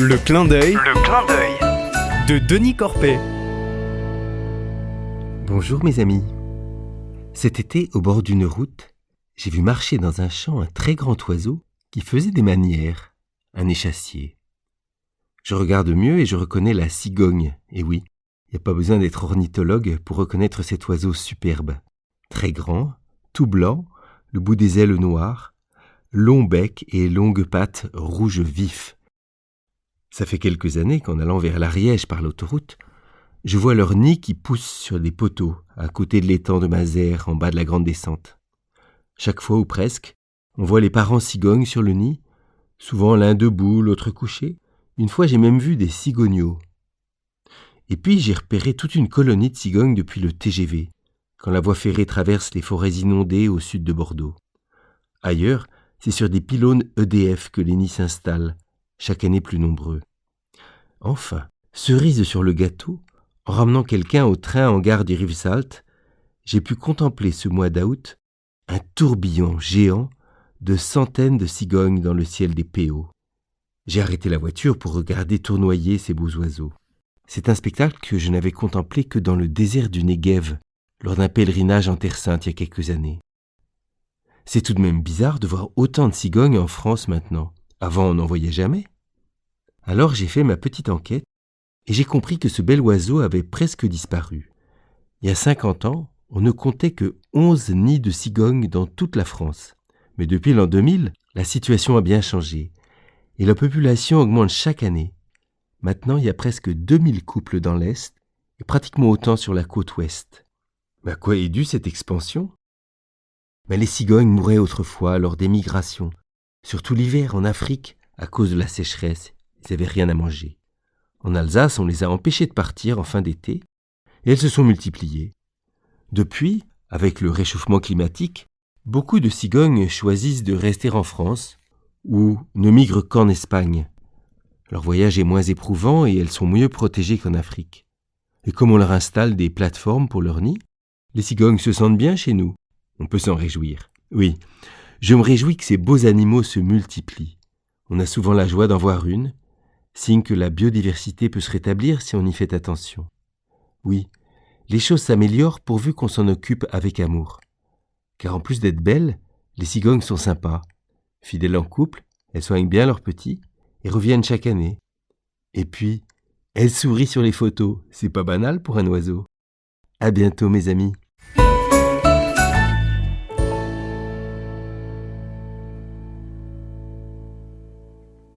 Le clin d'œil de Denis Corpet. Bonjour mes amis. Cet été, au bord d'une route, j'ai vu marcher dans un champ un très grand oiseau qui faisait des manières, un échassier. Je regarde mieux et je reconnais la cigogne. Et oui, il n'y a pas besoin d'être ornithologue pour reconnaître cet oiseau superbe. Très grand, tout blanc, le bout des ailes noires, long bec et longues pattes rouges vifs. Ça fait quelques années qu'en allant vers l'Ariège par l'autoroute, je vois leur nid qui pousse sur des poteaux à côté de l'étang de Mazères en bas de la grande descente. Chaque fois ou presque, on voit les parents cigognes sur le nid, souvent l'un debout, l'autre couché. Une fois, j'ai même vu des cigogneaux. Et puis, j'ai repéré toute une colonie de cigognes depuis le TGV, quand la voie ferrée traverse les forêts inondées au sud de Bordeaux. Ailleurs, c'est sur des pylônes EDF que les nids s'installent, chaque année plus nombreux. Enfin, cerise sur le gâteau, en ramenant quelqu'un au train en gare du Rivesaltes, j'ai pu contempler ce mois d'août un tourbillon géant de centaines de cigognes dans le ciel des PO. J'ai arrêté la voiture pour regarder tournoyer ces beaux oiseaux. C'est un spectacle que je n'avais contemplé que dans le désert du Negev, lors d'un pèlerinage en Terre Sainte il y a quelques années. C'est tout de même bizarre de voir autant de cigognes en France maintenant. Avant, on n'en voyait jamais. Alors j'ai fait ma petite enquête et j'ai compris que ce bel oiseau avait presque disparu. Il y a 50 ans, on ne comptait que 11 nids de cigognes dans toute la France. Mais depuis l'an 2000, la situation a bien changé et la population augmente chaque année. Maintenant, il y a presque 2000 couples dans l'Est et pratiquement autant sur la côte ouest. Mais à quoi est due cette expansion ? Les cigognes mouraient autrefois lors des migrations, surtout l'hiver en Afrique à cause de la sécheresse. Ils n'avaient rien à manger. En Alsace, on les a empêchées de partir en fin d'été et elles se sont multipliées. Depuis, avec le réchauffement climatique, beaucoup de cigognes choisissent de rester en France ou ne migrent qu'en Espagne. Leur voyage est moins éprouvant et elles sont mieux protégées qu'en Afrique. Et comme on leur installe des plateformes pour leur nid, les cigognes se sentent bien chez nous. On peut s'en réjouir. Oui, je me réjouis que ces beaux animaux se multiplient. On a souvent la joie d'en voir une, signe que la biodiversité peut se rétablir si on y fait attention. Oui, les choses s'améliorent pourvu qu'on s'en occupe avec amour. Car en plus d'être belles, les cigognes sont sympas. Fidèles en couple, elles soignent bien leurs petits et reviennent chaque année. Et puis, elles sourient sur les photos. C'est pas banal pour un oiseau. À bientôt mes amis.